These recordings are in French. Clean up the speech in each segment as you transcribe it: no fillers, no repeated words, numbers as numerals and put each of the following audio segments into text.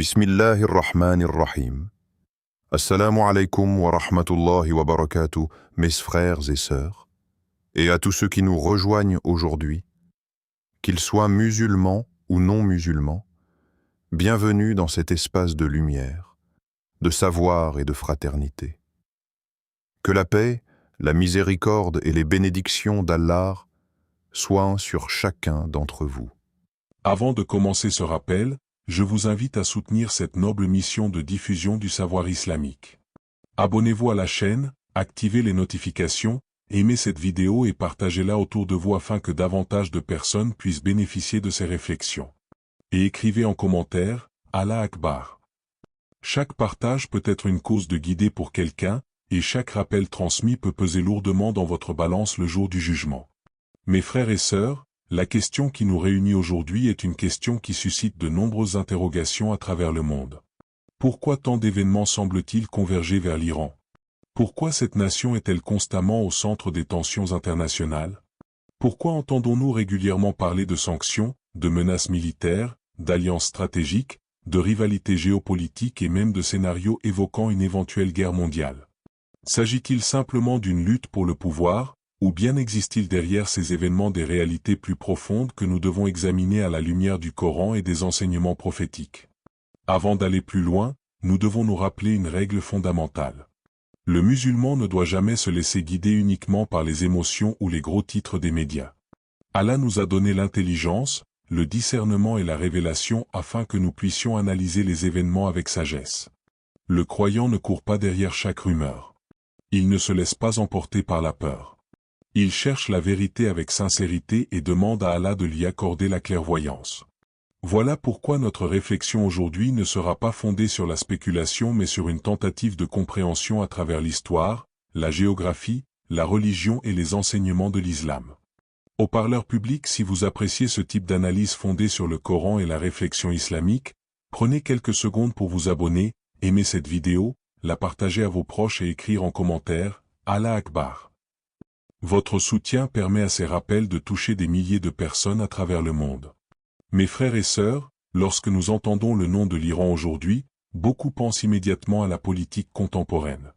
Bismillahirrahmanirrahim. Assalamu alaikum wa rahmatullahi wa barakatuh, mes frères et sœurs, et à tous ceux qui nous rejoignent aujourd'hui, qu'ils soient musulmans ou non musulmans, bienvenue dans cet espace de lumière, de savoir et de fraternité. Que la paix, la miséricorde et les bénédictions d'Allah soient sur chacun d'entre vous. Avant de commencer ce rappel, je vous invite à soutenir cette noble mission de diffusion du savoir islamique. Abonnez-vous à la chaîne, activez les notifications, aimez cette vidéo et partagez-la autour de vous afin que davantage de personnes puissent bénéficier de ces réflexions. Et écrivez en commentaire, Allah Akbar. Chaque partage peut être une cause de guider pour quelqu'un, et chaque rappel transmis peut peser lourdement dans votre balance le jour du jugement. Mes frères et sœurs, la question qui nous réunit aujourd'hui est une question qui suscite de nombreuses interrogations à travers le monde. Pourquoi tant d'événements semblent-ils converger vers l'Iran? Pourquoi cette nation est-elle constamment au centre des tensions internationales? Pourquoi entendons-nous régulièrement parler de sanctions, de menaces militaires, d'alliances stratégiques, de rivalités géopolitiques et même de scénarios évoquant une éventuelle guerre mondiale? S'agit-il simplement d'une lutte pour le pouvoir, ou bien existe-t-il derrière ces événements des réalités plus profondes que nous devons examiner à la lumière du Coran et des enseignements prophétiques? Avant d'aller plus loin, nous devons nous rappeler une règle fondamentale. Le musulman ne doit jamais se laisser guider uniquement par les émotions ou les gros titres des médias. Allah nous a donné l'intelligence, le discernement et la révélation afin que nous puissions analyser les événements avec sagesse. Le croyant ne court pas derrière chaque rumeur. Il ne se laisse pas emporter par la peur. Il cherche la vérité avec sincérité et demande à Allah de lui accorder la clairvoyance. Voilà pourquoi notre réflexion aujourd'hui ne sera pas fondée sur la spéculation mais sur une tentative de compréhension à travers l'histoire, la géographie, la religion et les enseignements de l'islam. Haut-parleur public, si vous appréciez ce type d'analyse fondée sur le Coran et la réflexion islamique, prenez quelques secondes pour vous abonner, aimer cette vidéo, la partager à vos proches et écrire en commentaire « Allah Akbar ». Votre soutien permet à ces rappels de toucher des milliers de personnes à travers le monde. Mes frères et sœurs, lorsque nous entendons le nom de l'Iran aujourd'hui, beaucoup pensent immédiatement à la politique contemporaine.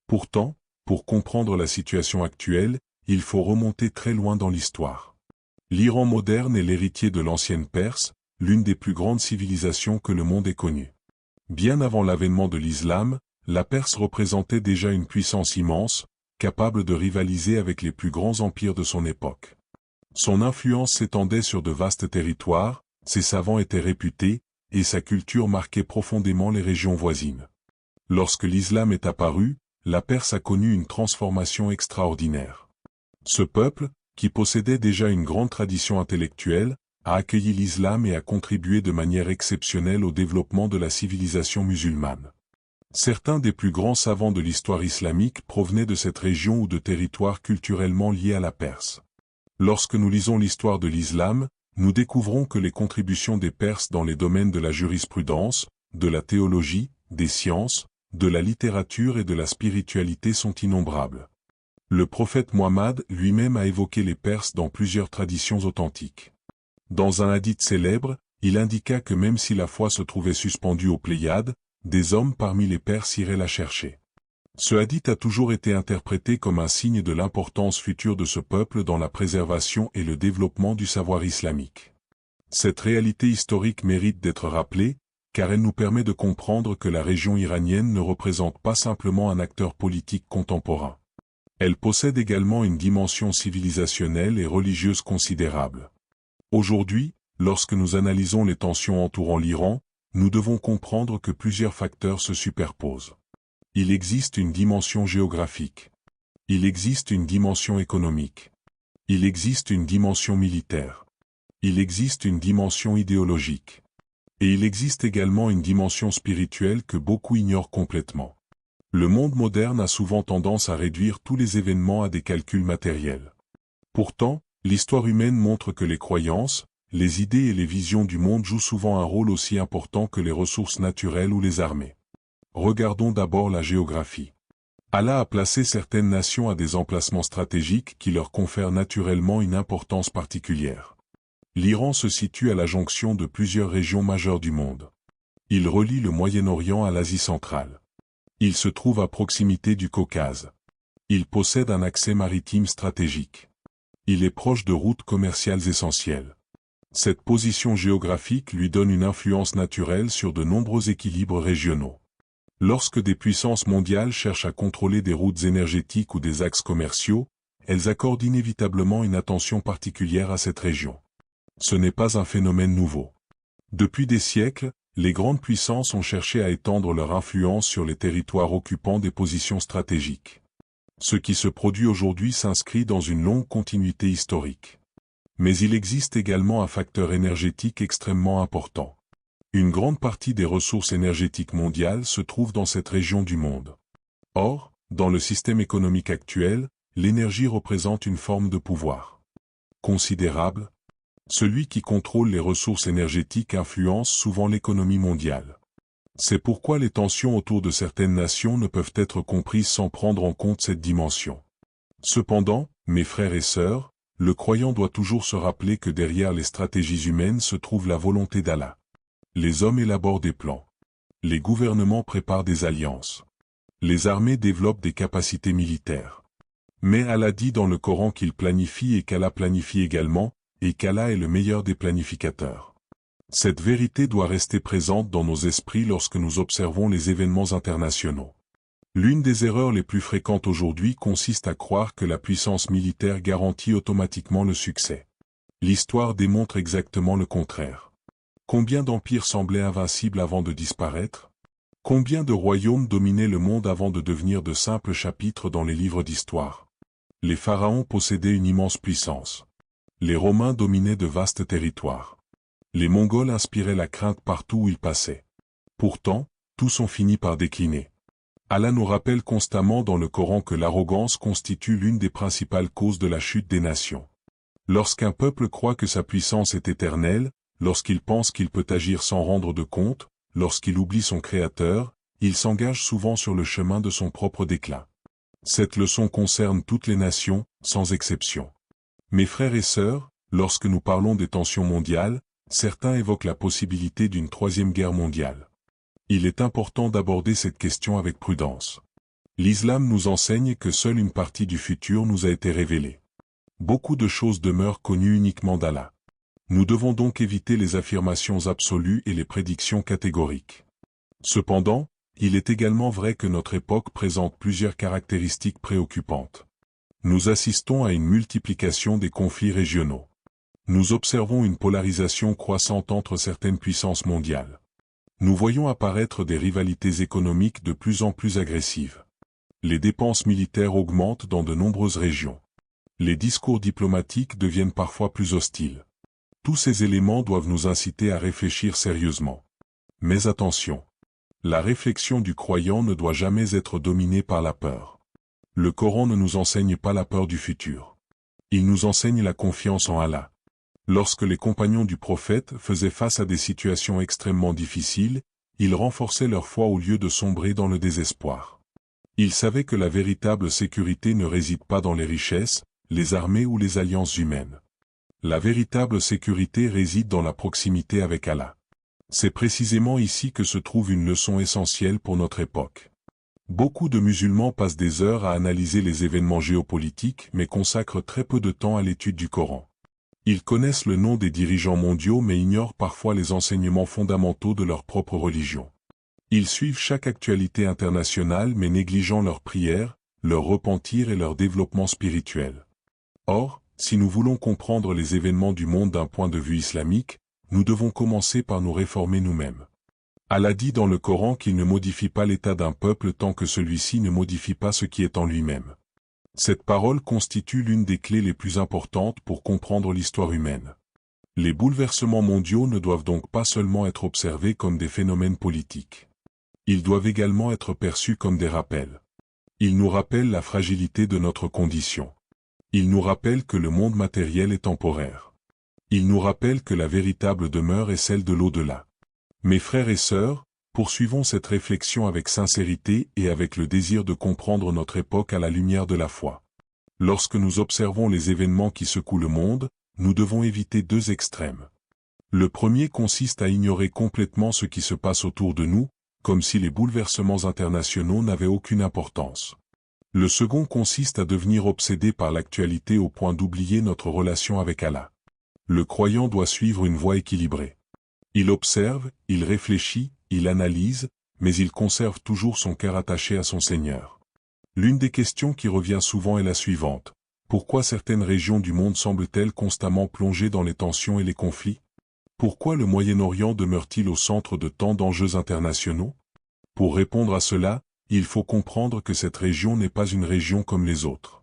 Pourtant, pour comprendre la situation actuelle, il faut remonter très loin dans l'histoire. L'Iran moderne est l'héritier de l'ancienne Perse, l'une des plus grandes civilisations que le monde ait connues. Bien avant l'avènement de l'islam, la Perse représentait déjà une puissance immense, capable de rivaliser avec les plus grands empires de son époque. Son influence s'étendait sur de vastes territoires, ses savants étaient réputés, et sa culture marquait profondément les régions voisines. Lorsque l'islam est apparu, la Perse a connu une transformation extraordinaire. Ce peuple, qui possédait déjà une grande tradition intellectuelle, a accueilli l'islam et a contribué de manière exceptionnelle au développement de la civilisation musulmane. Certains des plus grands savants de l'histoire islamique provenaient de cette région ou de territoires culturellement liés à la Perse. Lorsque nous lisons l'histoire de l'islam, nous découvrons que les contributions des Perses dans les domaines de la jurisprudence, de la théologie, des sciences, de la littérature et de la spiritualité sont innombrables. Le prophète Muhammad lui-même a évoqué les Perses dans plusieurs traditions authentiques. Dans un hadith célèbre, il indiqua que même si la foi se trouvait suspendue aux Pléiades, des hommes parmi les Perses iraient la chercher. Ce hadith a toujours été interprété comme un signe de l'importance future de ce peuple dans la préservation et le développement du savoir islamique. Cette réalité historique mérite d'être rappelée, car elle nous permet de comprendre que la région iranienne ne représente pas simplement un acteur politique contemporain. Elle possède également une dimension civilisationnelle et religieuse considérable. Aujourd'hui, lorsque nous analysons les tensions entourant l'Iran, nous devons comprendre que plusieurs facteurs se superposent. Il existe une dimension géographique. Il existe une dimension économique. Il existe une dimension militaire. Il existe une dimension idéologique. Et il existe également une dimension spirituelle que beaucoup ignorent complètement. Le monde moderne a souvent tendance à réduire tous les événements à des calculs matériels. Pourtant, l'histoire humaine montre que les croyances, les idées et les visions du monde jouent souvent un rôle aussi important que les ressources naturelles ou les armées. Regardons d'abord la géographie. Allah a placé certaines nations à des emplacements stratégiques qui leur confèrent naturellement une importance particulière. L'Iran se situe à la jonction de plusieurs régions majeures du monde. Il relie le Moyen-Orient à l'Asie centrale. Il se trouve à proximité du Caucase. Il possède un accès maritime stratégique. Il est proche de routes commerciales essentielles. Cette position géographique lui donne une influence naturelle sur de nombreux équilibres régionaux. Lorsque des puissances mondiales cherchent à contrôler des routes énergétiques ou des axes commerciaux, elles accordent inévitablement une attention particulière à cette région. Ce n'est pas un phénomène nouveau. Depuis des siècles, les grandes puissances ont cherché à étendre leur influence sur les territoires occupant des positions stratégiques. Ce qui se produit aujourd'hui s'inscrit dans une longue continuité historique. Mais il existe également un facteur énergétique extrêmement important. Une grande partie des ressources énergétiques mondiales se trouve dans cette région du monde. Or, dans le système économique actuel, l'énergie représente une forme de pouvoir considérable. Celui qui contrôle les ressources énergétiques influence souvent l'économie mondiale. C'est pourquoi les tensions autour de certaines nations ne peuvent être comprises sans prendre en compte cette dimension. Cependant, mes frères et sœurs, le croyant doit toujours se rappeler que derrière les stratégies humaines se trouve la volonté d'Allah. Les hommes élaborent des plans. Les gouvernements préparent des alliances. Les armées développent des capacités militaires. Mais Allah dit dans le Coran qu'il planifie et qu'Allah planifie également, et qu'Allah est le meilleur des planificateurs. Cette vérité doit rester présente dans nos esprits lorsque nous observons les événements internationaux. L'une des erreurs les plus fréquentes aujourd'hui consiste à croire que la puissance militaire garantit automatiquement le succès. L'histoire démontre exactement le contraire. Combien d'empires semblaient invincibles avant de disparaître? Combien de royaumes dominaient le monde avant de devenir de simples chapitres dans les livres d'histoire? Les pharaons possédaient une immense puissance. Les Romains dominaient de vastes territoires. Les Mongols inspiraient la crainte partout où ils passaient. Pourtant, tous ont fini par décliner. Allah nous rappelle constamment dans le Coran que l'arrogance constitue l'une des principales causes de la chute des nations. Lorsqu'un peuple croit que sa puissance est éternelle, lorsqu'il pense qu'il peut agir sans rendre de compte, lorsqu'il oublie son Créateur, il s'engage souvent sur le chemin de son propre déclin. Cette leçon concerne toutes les nations, sans exception. Mes frères et sœurs, lorsque nous parlons des tensions mondiales, certains évoquent la possibilité d'une troisième guerre mondiale. Il est important d'aborder cette question avec prudence. L'islam nous enseigne que seule une partie du futur nous a été révélée. Beaucoup de choses demeurent connues uniquement d'Allah. Nous devons donc éviter les affirmations absolues et les prédictions catégoriques. Cependant, il est également vrai que notre époque présente plusieurs caractéristiques préoccupantes. Nous assistons à une multiplication des conflits régionaux. Nous observons une polarisation croissante entre certaines puissances mondiales. Nous voyons apparaître des rivalités économiques de plus en plus agressives. Les dépenses militaires augmentent dans de nombreuses régions. Les discours diplomatiques deviennent parfois plus hostiles. Tous ces éléments doivent nous inciter à réfléchir sérieusement. Mais attention, la réflexion du croyant ne doit jamais être dominée par la peur. Le Coran ne nous enseigne pas la peur du futur. Il nous enseigne la confiance en Allah. Lorsque les compagnons du prophète faisaient face à des situations extrêmement difficiles, ils renforçaient leur foi au lieu de sombrer dans le désespoir. Ils savaient que la véritable sécurité ne réside pas dans les richesses, les armées ou les alliances humaines. La véritable sécurité réside dans la proximité avec Allah. C'est précisément ici que se trouve une leçon essentielle pour notre époque. Beaucoup de musulmans passent des heures à analyser les événements géopolitiques mais consacrent très peu de temps à l'étude du Coran. Ils connaissent le nom des dirigeants mondiaux mais ignorent parfois les enseignements fondamentaux de leur propre religion. Ils suivent chaque actualité internationale mais négligeant leurs prières, leur repentir et leur développement spirituel. Or, si nous voulons comprendre les événements du monde d'un point de vue islamique, nous devons commencer par nous réformer nous-mêmes. Allah dit dans le Coran qu'il ne modifie pas l'état d'un peuple tant que celui-ci ne modifie pas ce qui est en lui-même. Cette parole constitue l'une des clés les plus importantes pour comprendre l'histoire humaine. Les bouleversements mondiaux ne doivent donc pas seulement être observés comme des phénomènes politiques. Ils doivent également être perçus comme des rappels. Ils nous rappellent la fragilité de notre condition. Ils nous rappellent que le monde matériel est temporaire. Ils nous rappellent que la véritable demeure est celle de l'au-delà. Mes frères et sœurs, poursuivons cette réflexion avec sincérité et avec le désir de comprendre notre époque à la lumière de la foi. Lorsque nous observons les événements qui secouent le monde, nous devons éviter deux extrêmes. Le premier consiste à ignorer complètement ce qui se passe autour de nous, comme si les bouleversements internationaux n'avaient aucune importance. Le second consiste à devenir obsédé par l'actualité au point d'oublier notre relation avec Allah. Le croyant doit suivre une voie équilibrée. Il observe, il réfléchit, il analyse, mais il conserve toujours son cœur attaché à son Seigneur. L'une des questions qui revient souvent est la suivante. Pourquoi certaines régions du monde semblent-elles constamment plongées dans les tensions et les conflits? Pourquoi le Moyen-Orient demeure-t-il au centre de tant d'enjeux internationaux? Pour répondre à cela, il faut comprendre que cette région n'est pas une région comme les autres.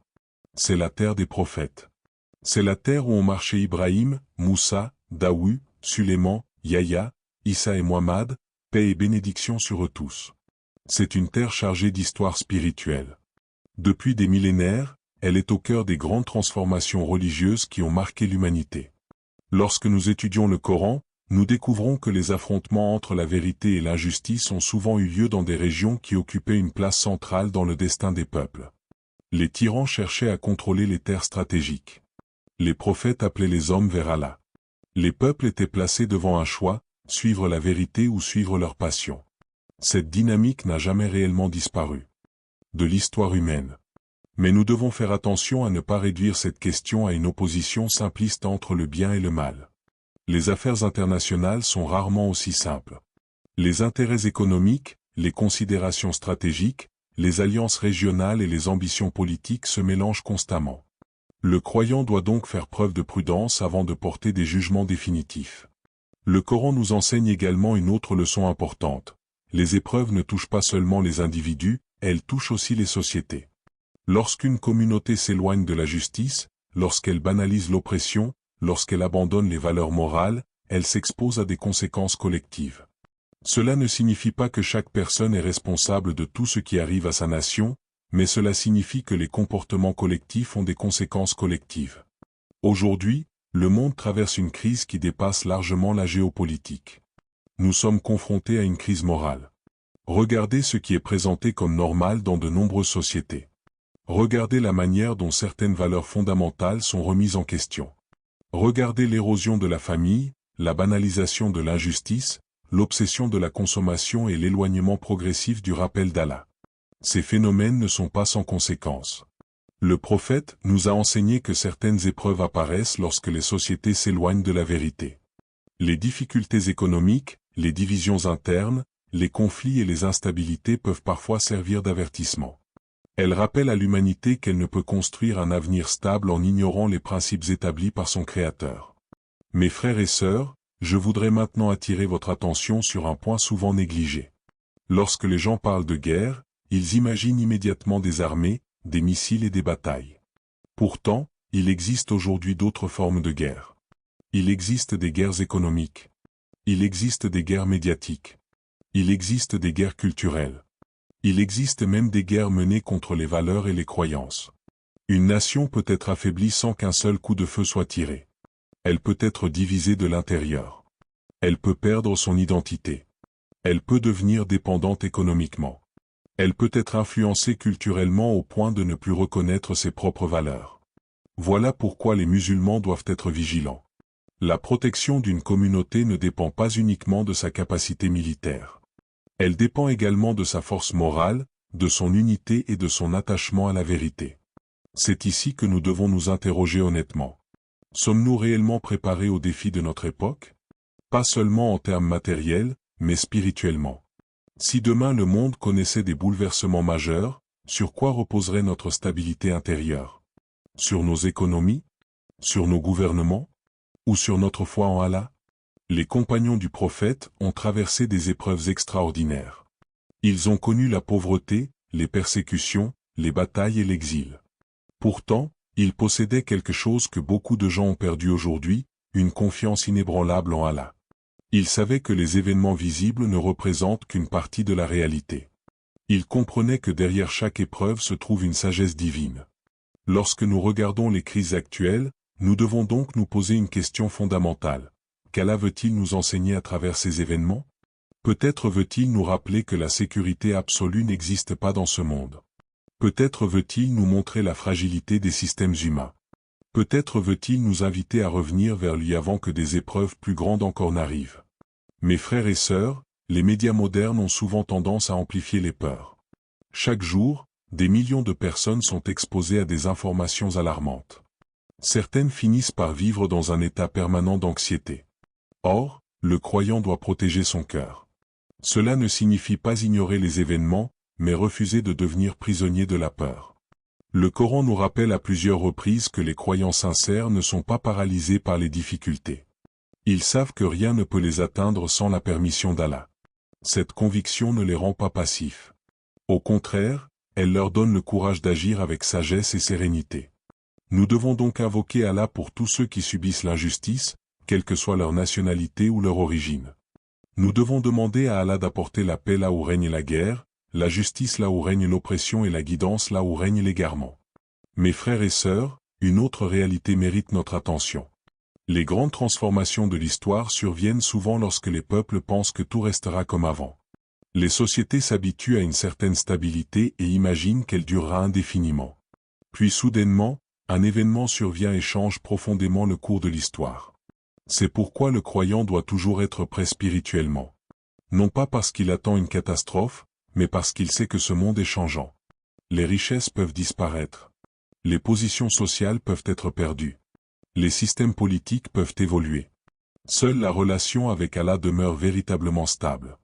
C'est la terre des prophètes. C'est la terre où ont marché Ibrahim, Moussa, Daoud, Suleiman, Yahya, Issa et Muhammad, paix et bénédiction sur eux tous. C'est une terre chargée d'histoire spirituelle. Depuis des millénaires, elle est au cœur des grandes transformations religieuses qui ont marqué l'humanité. Lorsque nous étudions le Coran, nous découvrons que les affrontements entre la vérité et l'injustice ont souvent eu lieu dans des régions qui occupaient une place centrale dans le destin des peuples. Les tyrans cherchaient à contrôler les terres stratégiques. Les prophètes appelaient les hommes vers Allah. Les peuples étaient placés devant un choix, suivre la vérité ou suivre leur passion. Cette dynamique n'a jamais réellement disparu de l'histoire humaine. Mais nous devons faire attention à ne pas réduire cette question à une opposition simpliste entre le bien et le mal. Les affaires internationales sont rarement aussi simples. Les intérêts économiques, les considérations stratégiques, les alliances régionales et les ambitions politiques se mélangent constamment. Le croyant doit donc faire preuve de prudence avant de porter des jugements définitifs. Le Coran nous enseigne également une autre leçon importante. Les épreuves ne touchent pas seulement les individus, elles touchent aussi les sociétés. Lorsqu'une communauté s'éloigne de la justice, lorsqu'elle banalise l'oppression, lorsqu'elle abandonne les valeurs morales, elle s'expose à des conséquences collectives. Cela ne signifie pas que chaque personne est responsable de tout ce qui arrive à sa nation, mais cela signifie que les comportements collectifs ont des conséquences collectives. Aujourd'hui, le monde traverse une crise qui dépasse largement la géopolitique. Nous sommes confrontés à une crise morale. Regardez ce qui est présenté comme normal dans de nombreuses sociétés. Regardez la manière dont certaines valeurs fondamentales sont remises en question. Regardez l'érosion de la famille, la banalisation de l'injustice, l'obsession de la consommation et l'éloignement progressif du rappel d'Allah. Ces phénomènes ne sont pas sans conséquences. Le prophète nous a enseigné que certaines épreuves apparaissent lorsque les sociétés s'éloignent de la vérité. Les difficultés économiques, les divisions internes, les conflits et les instabilités peuvent parfois servir d'avertissement. Elles rappellent à l'humanité qu'elle ne peut construire un avenir stable en ignorant les principes établis par son Créateur. Mes frères et sœurs, je voudrais maintenant attirer votre attention sur un point souvent négligé. Lorsque les gens parlent de guerre, ils imaginent immédiatement des armées, des missiles et des batailles. Pourtant, il existe aujourd'hui d'autres formes de guerre. Il existe des guerres économiques. Il existe des guerres médiatiques. Il existe des guerres culturelles. Il existe même des guerres menées contre les valeurs et les croyances. Une nation peut être affaiblie sans qu'un seul coup de feu soit tiré. Elle peut être divisée de l'intérieur. Elle peut perdre son identité. Elle peut devenir dépendante économiquement. Elle peut être influencée culturellement au point de ne plus reconnaître ses propres valeurs. Voilà pourquoi les musulmans doivent être vigilants. La protection d'une communauté ne dépend pas uniquement de sa capacité militaire. Elle dépend également de sa force morale, de son unité et de son attachement à la vérité. C'est ici que nous devons nous interroger honnêtement. Sommes-nous réellement préparés aux défis de notre époque? Pas seulement en termes matériels, mais spirituellement. Si demain le monde connaissait des bouleversements majeurs, sur quoi reposerait notre stabilité intérieure? Sur nos économies? Sur nos gouvernements? Ou sur notre foi en Allah? Les compagnons du prophète ont traversé des épreuves extraordinaires. Ils ont connu la pauvreté, les persécutions, les batailles et l'exil. Pourtant, ils possédaient quelque chose que beaucoup de gens ont perdu aujourd'hui, une confiance inébranlable en Allah. Ils savaient que les événements visibles ne représentent qu'une partie de la réalité. Ils comprenaient que derrière chaque épreuve se trouve une sagesse divine. Lorsque nous regardons les crises actuelles, nous devons donc nous poser une question fondamentale. Qu'Allah veut-il nous enseigner à travers ces événements? Peut-être veut-il nous rappeler que la sécurité absolue n'existe pas dans ce monde. Peut-être veut-il nous montrer la fragilité des systèmes humains. Peut-être veut-il nous inviter à revenir vers lui avant que des épreuves plus grandes encore n'arrivent. Mes frères et sœurs, les médias modernes ont souvent tendance à amplifier les peurs. Chaque jour, des millions de personnes sont exposées à des informations alarmantes. Certaines finissent par vivre dans un état permanent d'anxiété. Or, le croyant doit protéger son cœur. Cela ne signifie pas ignorer les événements, mais refuser de devenir prisonnier de la peur. Le Coran nous rappelle à plusieurs reprises que les croyants sincères ne sont pas paralysés par les difficultés. Ils savent que rien ne peut les atteindre sans la permission d'Allah. Cette conviction ne les rend pas passifs. Au contraire, elle leur donne le courage d'agir avec sagesse et sérénité. Nous devons donc invoquer Allah pour tous ceux qui subissent l'injustice, quelle que soit leur nationalité ou leur origine. Nous devons demander à Allah d'apporter la paix là où règne la guerre, la justice là où règne l'oppression et la guidance là où règne l'égarement. Mes frères et sœurs, une autre réalité mérite notre attention. Les grandes transformations de l'histoire surviennent souvent lorsque les peuples pensent que tout restera comme avant. Les sociétés s'habituent à une certaine stabilité et imaginent qu'elle durera indéfiniment. Puis soudainement, un événement survient et change profondément le cours de l'histoire. C'est pourquoi le croyant doit toujours être prêt spirituellement. Non pas parce qu'il attend une catastrophe, mais parce qu'il sait que ce monde est changeant. Les richesses peuvent disparaître. Les positions sociales peuvent être perdues. Les systèmes politiques peuvent évoluer. Seule la relation avec Allah demeure véritablement stable.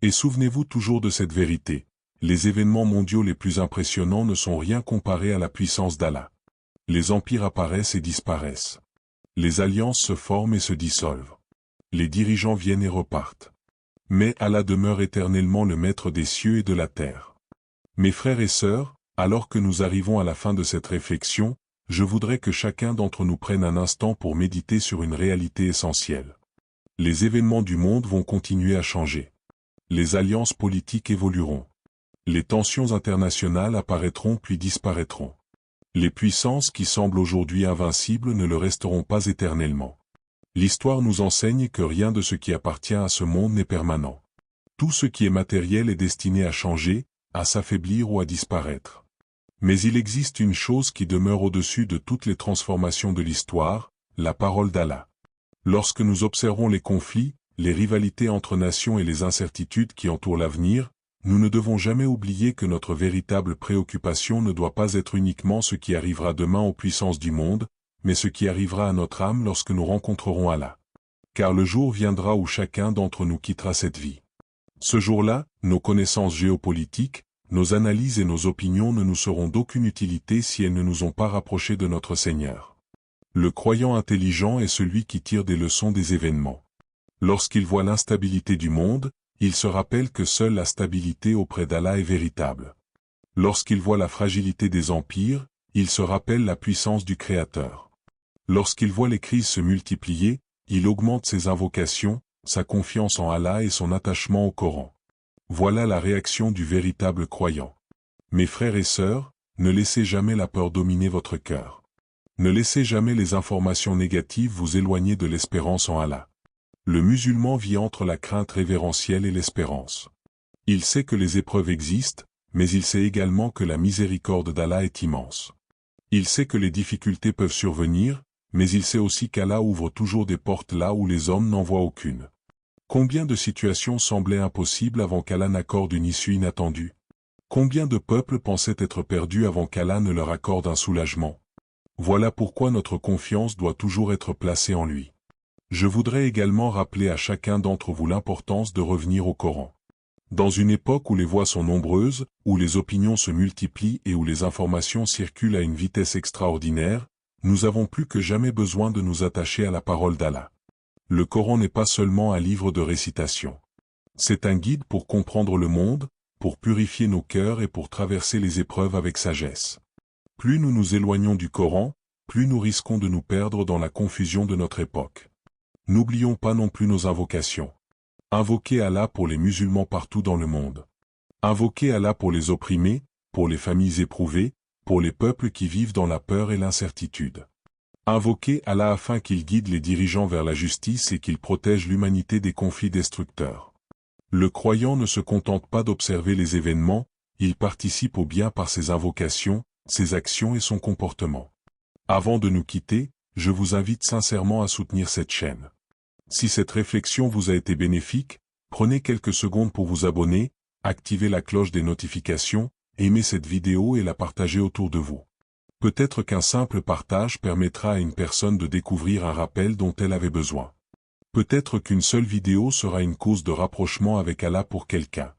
Et souvenez-vous toujours de cette vérité, les événements mondiaux les plus impressionnants ne sont rien comparés à la puissance d'Allah. Les empires apparaissent et disparaissent. Les alliances se forment et se dissolvent. Les dirigeants viennent et repartent. Mais Allah demeure éternellement le maître des cieux et de la terre. Mes frères et sœurs, alors que nous arrivons à la fin de cette réflexion, je voudrais que chacun d'entre nous prenne un instant pour méditer sur une réalité essentielle. Les événements du monde vont continuer à changer. Les alliances politiques évolueront. Les tensions internationales apparaîtront puis disparaîtront. Les puissances qui semblent aujourd'hui invincibles ne le resteront pas éternellement. L'histoire nous enseigne que rien de ce qui appartient à ce monde n'est permanent. Tout ce qui est matériel est destiné à changer, à s'affaiblir ou à disparaître. Mais il existe une chose qui demeure au-dessus de toutes les transformations de l'histoire, la parole d'Allah. Lorsque nous observons les conflits, les rivalités entre nations et les incertitudes qui entourent l'avenir, nous ne devons jamais oublier que notre véritable préoccupation ne doit pas être uniquement ce qui arrivera demain aux puissances du monde, mais ce qui arrivera à notre âme lorsque nous rencontrerons Allah. Car le jour viendra où chacun d'entre nous quittera cette vie. Ce jour-là, nos connaissances géopolitiques, nos analyses et nos opinions ne nous seront d'aucune utilité si elles ne nous ont pas rapprochés de notre Seigneur. Le croyant intelligent est celui qui tire des leçons des événements. Lorsqu'il voit l'instabilité du monde, il se rappelle que seule la stabilité auprès d'Allah est véritable. Lorsqu'il voit la fragilité des empires, il se rappelle la puissance du Créateur. Lorsqu'il voit les crises se multiplier, il augmente ses invocations, sa confiance en Allah et son attachement au Coran. Voilà la réaction du véritable croyant. Mes frères et sœurs, ne laissez jamais la peur dominer votre cœur. Ne laissez jamais les informations négatives vous éloigner de l'espérance en Allah. Le musulman vit entre la crainte révérentielle et l'espérance. Il sait que les épreuves existent, mais il sait également que la miséricorde d'Allah est immense. Il sait que les difficultés peuvent survenir, mais il sait aussi qu'Allah ouvre toujours des portes là où les hommes n'en voient aucune. Combien de situations semblaient impossibles avant qu'Allah n'accorde une issue inattendue? Combien de peuples pensaient être perdus avant qu'Allah ne leur accorde un soulagement? Voilà pourquoi notre confiance doit toujours être placée en lui. Je voudrais également rappeler à chacun d'entre vous l'importance de revenir au Coran. Dans une époque où les voix sont nombreuses, où les opinions se multiplient et où les informations circulent à une vitesse extraordinaire, nous avons plus que jamais besoin de nous attacher à la parole d'Allah. Le Coran n'est pas seulement un livre de récitation. C'est un guide pour comprendre le monde, pour purifier nos cœurs et pour traverser les épreuves avec sagesse. Plus nous nous éloignons du Coran, plus nous risquons de nous perdre dans la confusion de notre époque. N'oublions pas non plus nos invocations. Invoquez Allah pour les musulmans partout dans le monde. Invoquez Allah pour les opprimés, pour les familles éprouvées, pour les peuples qui vivent dans la peur et l'incertitude. Invoquez Allah afin qu'il guide les dirigeants vers la justice et qu'il protège l'humanité des conflits destructeurs. Le croyant ne se contente pas d'observer les événements, il participe au bien par ses invocations, ses actions et son comportement. Avant de nous quitter, je vous invite sincèrement à soutenir cette chaîne. Si cette réflexion vous a été bénéfique, prenez quelques secondes pour vous abonner, activer la cloche des notifications, aimer cette vidéo et la partager autour de vous. Peut-être qu'un simple partage permettra à une personne de découvrir un rappel dont elle avait besoin. Peut-être qu'une seule vidéo sera une cause de rapprochement avec Allah pour quelqu'un.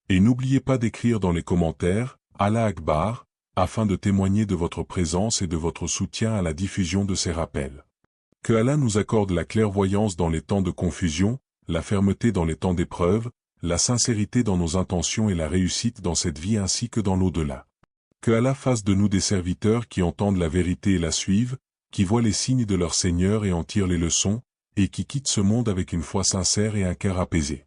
Et n'oubliez pas d'écrire dans les commentaires « Allah Akbar » afin de témoigner de votre présence et de votre soutien à la diffusion de ces rappels. Que Allah nous accorde la clairvoyance dans les temps de confusion, la fermeté dans les temps d'épreuve, la sincérité dans nos intentions et la réussite dans cette vie ainsi que dans l'au-delà. Que Allah fasse de nous des serviteurs qui entendent la vérité et la suivent, qui voient les signes de leur Seigneur et en tirent les leçons, et qui quittent ce monde avec une foi sincère et un cœur apaisé.